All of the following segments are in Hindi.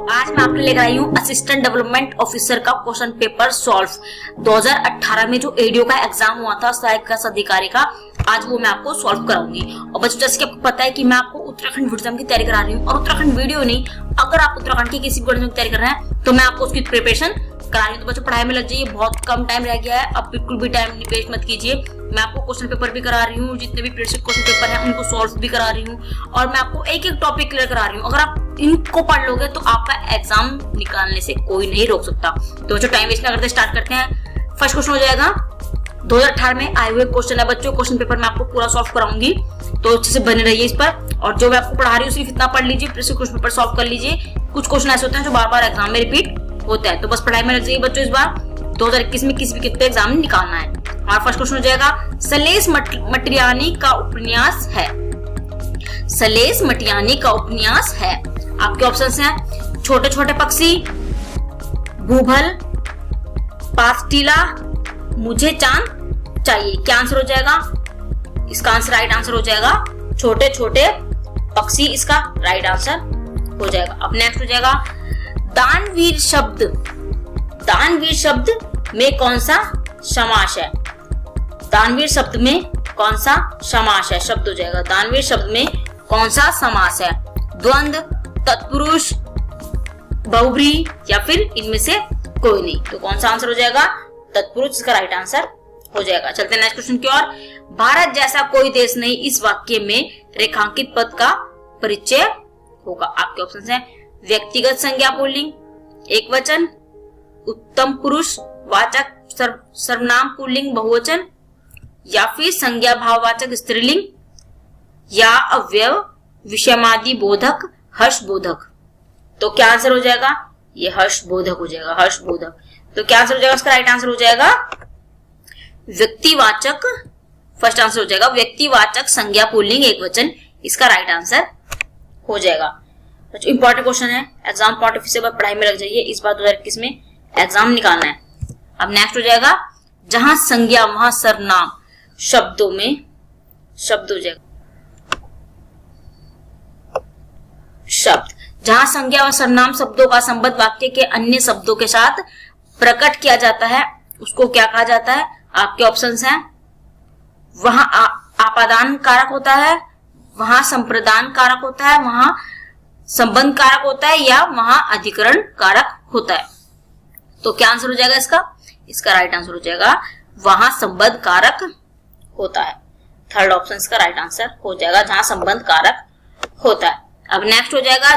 आज मैं आपके लिए लेकर आई हूँ असिस्टेंट डेवलपमेंट ऑफिसर का क्वेश्चन पेपर सॉल्व 2018 में जो एडीओ का एग्जाम हुआ था सहायक अधिकारी का, आज वो मैं आपको सॉल्व कराऊंगी। और बच्चों जैसे कि आपको पता है कि मैं आपको उत्तराखंड एग्जाम की तैयारी करा रही हूँ, और उत्तराखंड वीडियो नहीं, अगर आप उत्तराखंड की किसी भी एग्जाम की तैयारी कर रहे हैं तो मैं आपको उसकी प्रिपरेशन करा रही हूँ। तो बच्चों पढ़ाई में लग जाइए, बहुत कम टाइम रह गया है, अब बिल्कुल भी टाइम वेस्ट मत कीजिए। मैं आपको क्वेश्चन पेपर भी करा रही हूँ, जितने भी प्रीवियस क्वेश्चन पेपर हैं उनको सॉल्व भी करा रही हूँ, और मैं आपको एक एक टॉपिक क्लियर करा रही हूँ। अगर आप इनको पढ़ लोगे तो आपका एग्जाम निकालने से कोई नहीं रोक सकता। तो बच्चों टाइम वेस्ट ना करते स्टार्ट करते हैं। फर्स्ट क्वेश्चन हो जाएगा 2018 में आए हुए क्वेश्चन है बच्चों, क्वेश्चन पेपर मैं आपको पूरा सॉल्व कराऊंगी, तो अच्छे से बने रहिए इस पर। और जो मैं आपको पढ़ा रही हूँ सिर्फ इतना पढ़ लीजिए, प्रीवियस क्वेश्चन पेपर सॉल्व कर लीजिए। कुछ क्वेश्चन ऐसे होते हैं जो बार बार एग्जाम में रिपीट होता है, तो बस पढ़ाई में लग जाइए बच्चों। इस बार 2021 में किसी भी कितने एग्जाम निकालना है। हमारा फर्स्ट क्वेश्चन हो जाएगा सलेश मटियानी का उपन्यास है। सलेश मटियानी का उपन्यास है। आपके ऑप्शंस हैं छोटे छोटे पक्षी, भूभल, पास्टिला, मुझे चांद चाहिए। क्या आंसर हो जाएगा? इसका आंसर राइट आंसर हो जाएगा छोटे छोटे पक्षी, इसका राइट आंसर हो जाएगा। अब नेक्स्ट हो जाएगा दानवीर शब्द। दानवीर शब्द में कौन सा समास है? दानवीर शब्द में कौन सा समास है? शब्द हो जाएगा दानवीर शब्द में कौन सा समास है? द्वंद्व, तत्पुरुष, बहुब्रीहि या फिर इनमें से कोई नहीं। तो कौन सा आंसर हो जाएगा? तत्पुरुष, इसका राइट आंसर हो जाएगा। चलते हैं नेक्स्ट क्वेश्चन की ओर। भारत जैसा कोई देश नहीं, इस वाक्य में रेखांकित पद का परिचय होगा। आपके ऑप्शन हैं व्यक्तिगत संज्ञा पुल्लिंग, एक वचन, उत्तम पुरुष वाचक सर्वनाम पुल्लिंग बहुवचन, या फिर संज्ञा भाववाचक स्त्रीलिंग, या अव्यव विषयमादि बोधक हर्षबोधक। तो क्या आंसर हो जाएगा? ये हर्षबोधक हो जाएगा, हर्षबोधक। तो क्या आंसर हो जाएगा? उसका राइट आंसर हो जाएगा व्यक्तिवाचक। फर्स्ट आंसर हो जाएगा व्यक्तिवाचक संज्ञा पुल्लिंग एक वचन, इसका राइट आंसर हो जाएगा। इंपॉर्टेंट क्वेश्चन है, एग्जाम पॉइंट ऑफ व्यू से पढ़ाई में लग जाइए, इस बार 2021 में एग्जाम निकालना है। अब नेक्स्ट हो जाएगा जहां संज्ञा वहां सर्वनाम शब्दों में शब्द हो जाएगा शब्द। जहां संज्ञा व सर्वनाम शब्दों का संबंध वाक्य के अन्य शब्दों के साथ प्रकट किया जाता है, उसको क्या कहा जाता है? आपके ऑप्शंस हैं वहां आपादान कारक होता है, वहां संप्रदान कारक होता है, वहां संबंध कारक होता है, या वहां अधिकरण कारक होता है। तो क्या आंसर हो जाएगा इसका? इसका राइट आंसर हो जाएगा वहां संबंध कारक होता है। थर्ड ऑप्शन इसका राइट आंसर हो जाएगा, जहां संबंध कारक होता है। अब नेक्स्ट हो जाएगा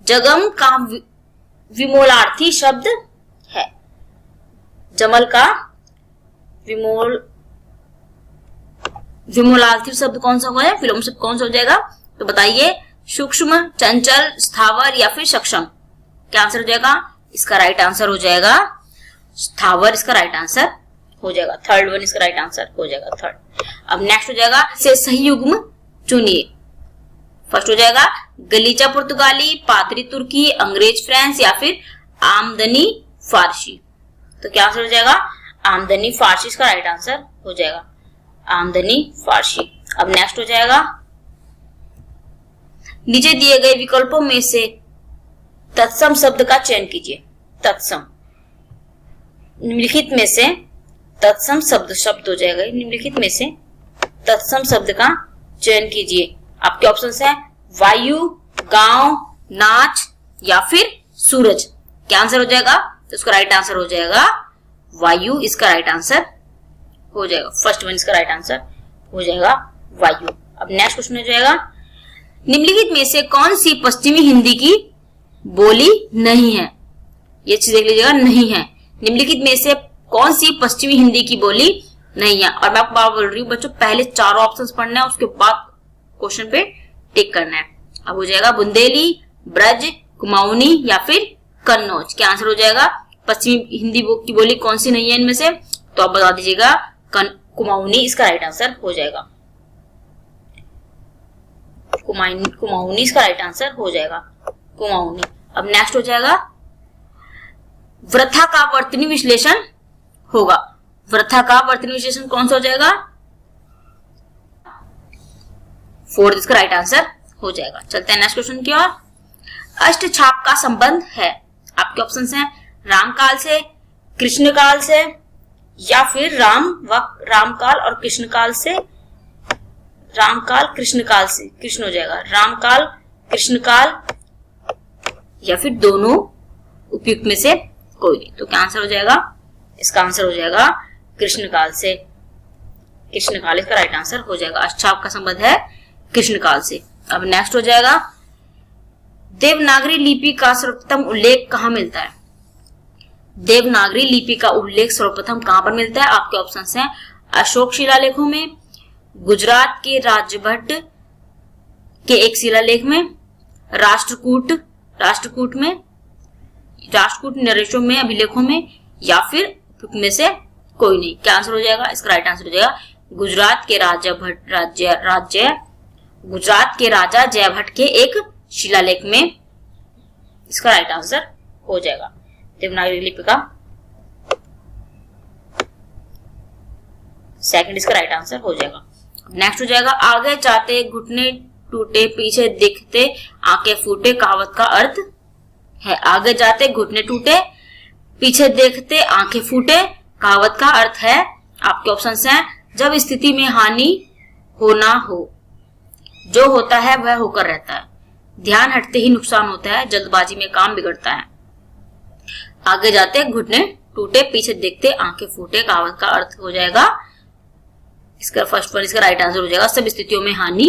जगम का विमोलार्थी शब्द है। जमल का विमोलार्थी शब्द कौन सा हुआ है? विलोम शब्द कौन सा हो जाएगा? तो बताइए, सूक्ष्म, चंचल, स्थावर या फिर सक्षम। क्या आंसर हो जाएगा? इसका राइट आंसर हो जाएगा स्थावर, इसका राइट आंसर हो जाएगा। थर्ड वन इसका राइट आंसर हो जाएगा, थर्ड। अब नेक्स्ट हो जाएगा से सही युग्म चुनिए। फर्स्ट हो जाएगा गलीचा पुर्तगाली, पादरी तुर्की, अंग्रेज फ्रेंच या फिर आमदनी फारसी। तो क्या आंसर हो जाएगा? आमदनी फारसी, इसका राइट आंसर हो जाएगा आमदनी फारसी। अब नेक्स्ट हो जाएगा नीचे दिए गए विकल्पों में से तत्सम शब्द का चयन कीजिए। तत्सम, निम्नलिखित में से तत्सम शब्द हो जाएगा, निम्नलिखित में से तत्सम शब्द का चयन कीजिए। आपके ऑप्शंस हैं वायु, गांव, नाच या फिर सूरज। क्या आंसर हो जाएगा? तो इसका राइट आंसर हो जाएगा वायु, इसका राइट आंसर हो जाएगा। फर्स्ट वन इसका राइट आंसर हो जाएगा वायु। अब नेक्स्ट क्वेश्चन हो जाएगा निम्नलिखित में से कौन सी पश्चिमी हिंदी की बोली नहीं है? ये चीज देख लीजिएगा, नहीं है। निम्नलिखित में से कौन सी पश्चिमी हिंदी की बोली नहीं है? और मैं आपको बात बोल रही हूँ बच्चों, पहले चारों ऑप्शंस पढ़ना है, उसके बाद क्वेश्चन पे टिक करना है। अब हो जाएगा बुंदेली, ब्रज, कुमाऊनी या फिर कन्नौज। क्या आंसर हो जाएगा? पश्चिमी हिंदी की बोली कौन सी नहीं है इनमें से? तो आप बता दीजिएगा कुमाऊनी, इसका राइट आंसर हो जाएगा कुमाऊनी, इसका राइट आंसर हो जाएगा कुमाऊनी। अब नेक्स्ट हो जाएगा वृथा का वर्तनी विश्लेषण होगा। वृथा का वर्तनी विश्लेषण कौन सा हो जाएगा? फोर्थ इसका राइट आंसर हो जाएगा। चलते हैं नेक्स्ट क्वेश्चन की ओर। अष्टछाप का संबंध है? आपके ऑप्शंस हैं रामकाल से, कृष्णकाल से, या फिर रामकाल और कृष्णकाल से। रामकाल कृष्णकाल से, कृष्ण हो जाएगा, रामकाल कृष्णकाल, या फिर दोनों उपयुक्त में से कोई नहीं। तो क्या आंसर हो जाएगा? इसका आंसर हो जाएगा कृष्णकाल से। कृष्णकाल इसका राइट आंसर हो जाएगा। अष्टछाप का संबंध है कृष्णकाल से। अब नेक्स्ट हो जाएगा देवनागरी लिपि का सर्वप्रथम उल्लेख कहाँ मिलता है? देवनागरी लिपि का उल्लेख सर्वप्रथम कहां पर मिलता है? आपके ऑप्शंस हैं अशोक शिलालेखों में, गुजरात के राजभट्ट के एक शिलालेख में, राष्ट्रकूट में, राष्ट्रकूट नरेशों में, अभिलेखों में, या फिर में से कोई नहीं। क्या आंसर हो जाएगा? इसका राइट आंसर हो जाएगा गुजरात के राजा जयभट्ट के एक शिलालेख में। इसका राइट आंसर हो जाएगा देवनागरी लिपि का सेकंड, इसका राइट आंसर हो जाएगा। नेक्स्ट हो जाएगा आगे जाते घुटने टूटे पीछे दिखते आंखें फूटे कहावत का अर्थ है। आगे जाते घुटने टूटे पीछे देखते आंखें फूटे कहावत का अर्थ है। आपके ऑप्शंस हैं जब स्थिति में हानि होना हो, जो होता है वह होकर रहता है, ध्यान हटते ही नुकसान होता है, जल्दबाजी में काम बिगड़ता है। आगे जाते घुटने टूटे पीछे देखते आंखें फूटे कहावत का अर्थ हो जाएगा, इसका फर्स्ट वन इसका राइट आंसर हो जाएगा सब स्थितियों में हानि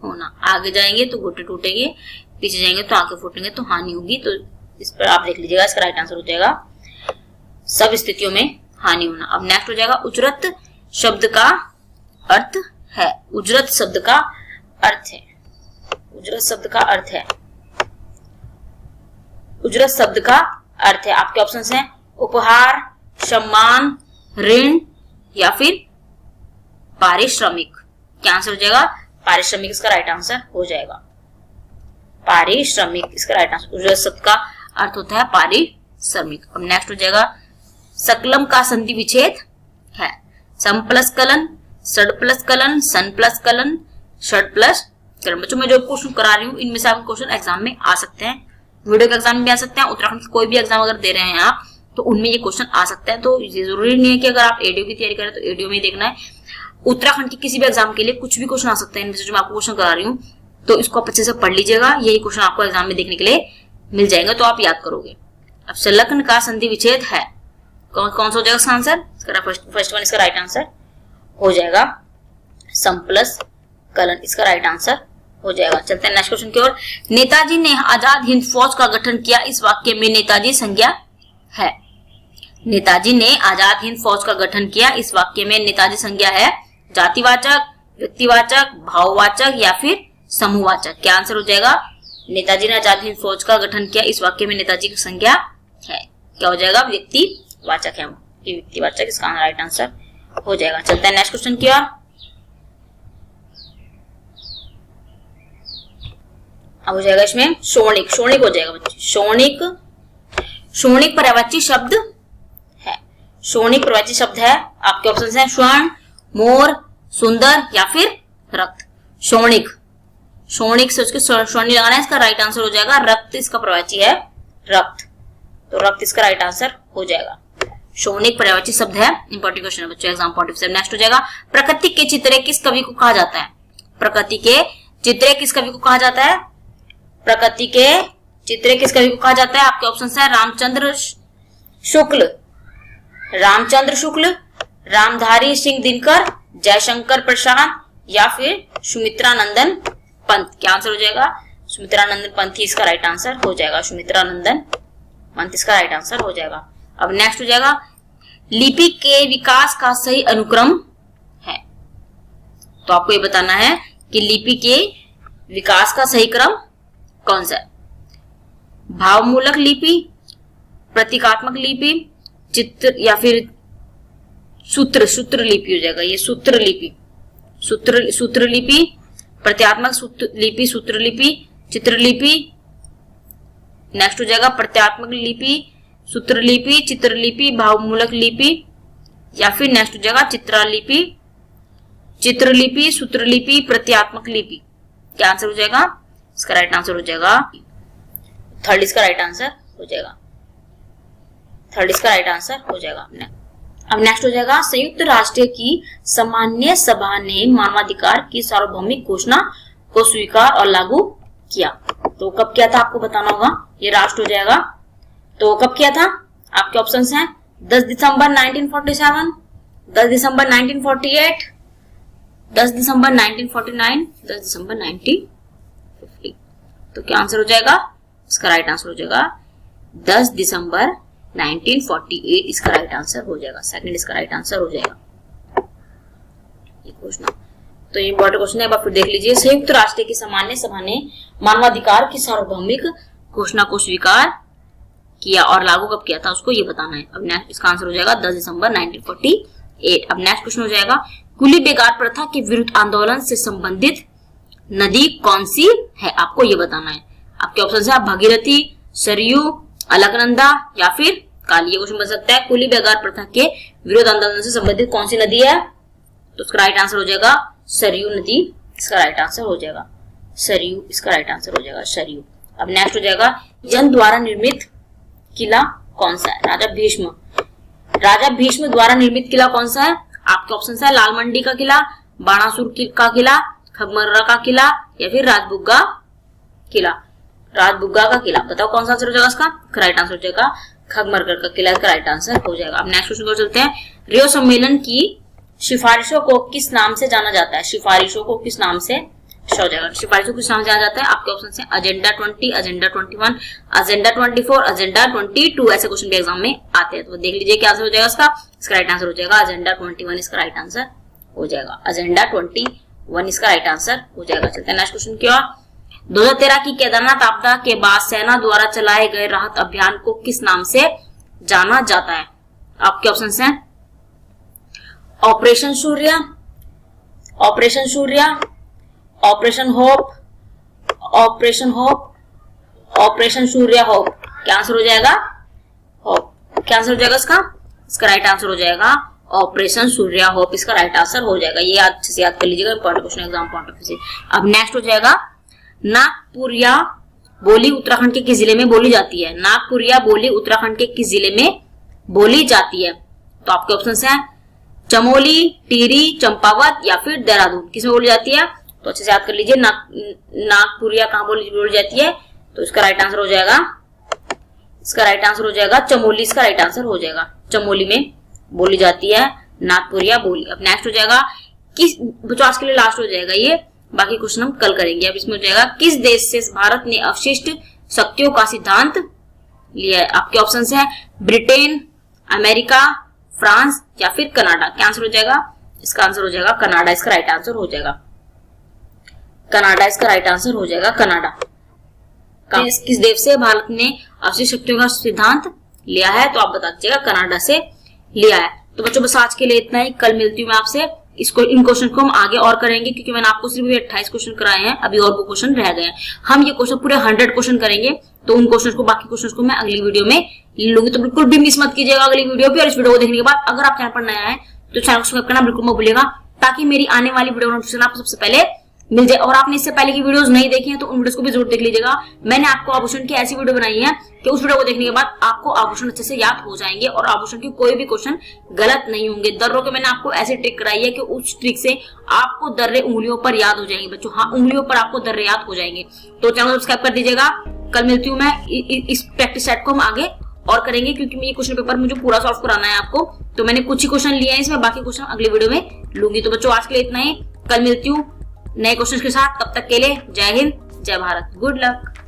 होना। आगे जाएंगे तो घुटने टूटेंगे, पीछे जाएंगे तो आंखें फूटेंगे तो हानि होगी। तो इस पर आप देख लीजिएगा, इसका राइट आंसर हो जाएगा सब स्थितियों में हानि होना। अब नेक्स्ट हो जाएगा उजरत शब्द का अर्थ है। उजरत शब्द का अर्थ है, उजरत शब्द का अर्थ है, उजरत शब्द का अर्थ है। आपके ऑप्शंस हैं उपहार, सम्मान, ऋण, या फिर पारिश्रमिक। क्या आंसर हो जाएगा? पारिश्रमिक इसका राइट आंसर हो जाएगा। पारिश्रमिक इसका राइट आंसर। उजरत शब्द का अर्थ होता है पारिश्रमिक। अब नेक्स्ट हो जाएगा सकलम का संधि विच्छेद है। सम प्लस कलन, सड प्लस कलन, सन प्लस कलन, षड प्लस कलन। बच्चों मैं जो क्वेश्चन करा रही हूँ इनमें से आपके क्वेश्चन एग्जाम में आ सकते हैं, वीडियो के एग्जाम में भी आ सकते हैं, उत्तराखंड कोई भी एग्जाम अगर दे रहे हैं आप तो उनमें ये क्वेश्चन आ सकते हैं। तो ये जरूरी नहीं है कि अगर आप एडीओ की तैयारी करें तो एडीओ में देखना है, उत्तराखंड की किसी भी एग्जाम के लिए कुछ भी क्वेश्चन आ सकते हैं इनमें से जो मैं आपको क्वेश्न करा रही हूँ। तो इसको आप अच्छे से पढ़ लीजिएगा, यही क्वेश्चन आपको एग्जाम में देखने के लिए मिल जाएंगे तो आप याद करोगे। अब संलग्न का संधि विच्छेद है, कौन सा हो जाएगा इसका आंसर? फर्स्ट वन इसका राइट आंसर हो जाएगा सम प्लस कलन, इसका राइट आंसर हो जाएगा। चलते हैं नेक्स्ट क्वेश्चन की ओर। नेताजी ने आजाद हिंद फौज का गठन किया, इस वाक्य में नेताजी संज्ञा है। नेताजी ने आजाद हिंद फौज का गठन किया, इस वाक्य में नेताजी संज्ञा है जातिवाचक, व्यक्तिवाचक, भाववाचक, या फिर समूहवाचक। क्या आंसर हो जाएगा? नेताजी ने आजाद हिंद फौज का गठन किया, इस वाक्य में नेताजी की संज्ञा है। क्या हो जाएगा? व्यक्तिवाचक है, व्यक्तिवाचक इसका राइट आंसर हो जाएगा। चलते हैं नेक्स्ट क्वेश्चन की ओर। अब हो जाएगा इसमें शोणिक, शोणिक हो जाएगा बच्चे, शोणिक, शोणिक पर्यायवाची शब्द है। शोणिक पर्यायवाची शब्द है, आपके ऑप्शन हैं स्वर्ण, मोर, सुंदर, या फिर रक्त। शोणिक, शोणिक से उसके स्वर्ण लगाना है, इसका राइट आंसर हो जाएगा रक्त, इसका पर्यायवाची है रक्त, तो रक्त इसका राइट आंसर हो जाएगा। शोणिक पर्यायवाची शब्द है, इंपॉर्टेंट क्वेश्चन है बच्चों exam point of view. Next हो जाएगा प्रकृति के चित्रे किस कवि को कहा जाता है? प्रकृति के चित्रे किस कवि को कहा जाता है? प्रकृति के चित्रे किस कवि को कहा जाता है? आपके ऑप्शन है रामचंद्र शुक्ल, रामचंद्र शुक्ल, रामधारी सिंह दिनकर, जयशंकर प्रसाद, या फिर सुमित्रानंदन पंत। क्या आंसर हो जाएगा? सुमित्रानंदन पंत ही इसका राइट आंसर हो जाएगा। सुमित्रानंदन पंत इसका राइट आंसर हो जाएगा। अब नेक्स्ट हो जाएगा लिपि के विकास का सही अनुक्रम है। तो आपको ये बताना है कि लिपि के विकास का सही क्रम कौन सा है? भावमूलक लिपि, प्रतीकात्मक लिपि, चित्र, या फिर सूत्र लिपि हो जाएगा। ये सूत्र लिपि, सूत्र लिपि, प्रत्यात्मक लिपि, सूत्र लिपि, चित्र लिपि। नेक्स्ट हो जाएगा प्रत्यात्मक लिपि, सूत्र लिपि, चित्र लिपि, भावमूलक लिपि, या फिर नेक्स्ट हो जाएगा चित्रलिपि, सूत्र लिपि, प्रत्यात्मक लिपि। क्या आंसर हो जाएगा? इसका राइट आंसर हो जाएगा थर्ड इसका राइट आंसर हो जाएगा, थर्ड इसका राइट आंसर हो जाएगा। अब नेक्स्ट हो जाएगा, संयुक्त राष्ट्र की सामान्य सभा ने मानवाधिकार की सार्वभौमिक घोषणा को स्वीकार और लागू किया। तो कब किया था आपको बताना होगा, ये राष्ट्र हो जाएगा। तो कब किया था, आपके ऑप्शंस हैं 10 दिसंबर 1947, 10 दिसंबर 1948, 10 दिसंबर 1949, 10 दिसंबर 1950। तो क्या आंसर हो जाएगा, इसका राइट आंसर हो जाएगा 10 दिसंबर 1948 इसका राइट आंसर हो जाएगा, सेकंड इसका राइट आंसर हो जाएगा ये घोषणा। तो ये इंपॉर्टेंट क्वेश्चन है, एक बार फिर देख लीजिए। संयुक्त राष्ट्र की सामान्य सभा ने मानवाधिकार की सार्वभौमिक घोषणा को स्वीकार किया और लागू कब किया था, उसको ये बताना है। अब नेक्स्ट इसका आंसर हो जाएगा 10 दिसंबर 1948। अब नेक्स्ट क्वेश्चन हो जाएगा, कुली बेगार प्रथा के विरुद्ध आंदोलन से संबंधित नदी कौन सी है, आपको ये बताना है। आपके ऑप्शन है भागीरथी, सरयू, अलकनंदा या फिर काली। ये क्वेश्चन बन सकता है, कुली बेगार प्रथा के विरोध आंदोलन से संबंधित कौन सी नदी है, तो उसका राइट आंसर हो जाएगा सरयू नदी, इसका राइट आंसर हो जाएगा सरयू, इसका राइट आंसर हो जाएगा सरयू। अब नेक्स्ट हो जाएगा, जन द्वारा निर्मित किला कौन सा है, राजा भीष्म, राजा भीष्म द्वारा निर्मित किला कौन सा है। आपके ऑप्शन है लाल मंडी का किला, बाणासुर का किला, खगमर्रा का किला या फिर राजबुग्गा किला। राजबुग्गा का किला, बताओ कौन सा आंसर हो जाएगा इसका, राइट आंसर हो जाएगा खगमरगढ़ का किला, इसका राइट आंसर हो जाएगा। अब नेक्स्ट क्वेश्चन को चलते हैं, रियो सम्मेलन की सिफारिशों को किस नाम से जाना जाता है, सिफारिशों को किस नाम से हो जाएगा, सिफारिशों को किस नाम से जाना जाता है। आपके ऑप्शन है एजेंडा 20, एजेंडा 21, एजेंडा 24, एजेंडा 22, ऐसे क्वेश्चन भी एग्जाम में आते हैं। तो देख लीजिए क्या आंसर हो जाएगा इसका, राइट आंसर हो जाएगा एजेंडा 21, इसका राइट आंसर हो जाएगा एजेंडा 21, इसका राइट आंसर हो जाएगा। चलते हैं नेक्स्ट क्वेश्चन की ओर। 2013 की केदारनाथ आपदा के बाद सेना द्वारा चलाए गए राहत अभियान को किस नाम से जाना जाता है। आपके ऑप्शन हैं operation Surya, operation Surya, operation hope, operation hope, operation Surya hope. क्या आंसर हो जाएगा, होप। क्या आंसर हो जाएगा इसका राइट आंसर हो जाएगा ऑपरेशन सूर्य होप, इसका राइट आंसर हो जाएगा। ये अच्छे से याद कर लीजिएगा, important question exam point of view से। अब नेक्स्ट हो जाएगा, नागपुरिया बोली उत्तराखंड के किस जिले में बोली जाती है, नागपुरिया बोली उत्तराखंड के किस जिले में बोली जाती है। तो आपके ऑप्शन हैं चमोली, टिहरी, चंपावत या फिर देहरादून, किसमें बोली जाती है। तो अच्छे से याद कर लीजिए, नागपुरिया कहाँ बोली जाती है, तो इसका राइट आंसर हो जाएगा, इसका राइट आंसर हो जाएगा चमोली, इसका राइट आंसर हो जाएगा चमोली में बोली जाती है नागपुरिया बोली। अब नेक्स्ट हो जाएगा, किस बच्चों आज के लिए लास्ट हो जाएगा ये, बाकी क्वेश्चन हम कल करेंगे। अब इसमें हो जाएगा, किस देश से भारत ने अवशिष्ट शक्तियों का सिद्धांत लिया है। आपके ऑप्शन है ब्रिटेन, अमेरिका, फ्रांस या फिर कनाडा। क्या आंसर हो जाएगा, इसका आंसर हो जाएगा कनाडा, इसका राइट आंसर हो जाएगा कनाडा, इसका राइट आंसर हो जाएगा कनाडा। किस देश से भारत ने अवशिष्ट शक्तियों का सिद्धांत लिया है, तो आप बता दीजिएगा कनाडा से लिया है। तो बच्चों बस आज के लिए इतना ही, कल मिलती हूँ मैं आपसे। इन क्वेश्चन को हम आगे और करेंगे, क्योंकि मैंने आपको सिर्फ 28 क्वेश्चन कराए हैं, अभी और वो क्वेश्चन रह गए हैं। हम ये क्वेश्चन पूरे 100 क्वेश्चन करेंगे, तो उन क्वेश्चन को, बाकी क्वेश्चन को मैं अगली वीडियो में लूंगी। तो बिल्कुल भी मिस मत कीजिएगा अगली वीडियो पे। और इस वीडियो को देखने के बाद अगर आप चैनल पर नया है तो चैनल को सब्सक्राइब करना बिल्कुल मत भूलिएगा, ताकि मेरी आने वाली वीडियो नोटिफिकेशन आपको सबसे पहले मिल जाए। और आपने इससे पहले की वीडियोस नहीं देखी हैं तो उन वीडियोस को भी जरूर देख लीजिएगा। मैंने आपको आभूषण की ऐसी वीडियो बनाई है कि उस वीडियो को देखने के बाद आपको आभूषण अच्छे से याद हो जाएंगे और आभूषण की कोई भी क्वेश्चन गलत नहीं होंगे। दर्रों के मैंने आपको ऐसी ट्रिक कराई है कि उस ट्रिक से आपको दर्रे उंगलियों पर याद हो जाएंगे बच्चों। हाँ, उंगलियों पर आपको दर्रे याद हो जाएंगे। तो चैनल सब्सक्राइब कर दीजिएगा। कल मिलती हूँ मैं, इस प्रैक्टिस सेट को हम आगे और करेंगे, क्योंकि ये क्वेश्चन पेपर मुझे पूरा सॉल्व कराना है आपको। तो मैंने कुछ ही क्वेश्चन लिए हैं इसमें, बाकी क्वेश्चन अगली वीडियो में लूंगी। तो बच्चों आज के लिए इतना ही, कल मिलती हूँ नए क्वेश्चन के साथ। तब तक के लिए जय हिंद, जय भारत, गुड लक।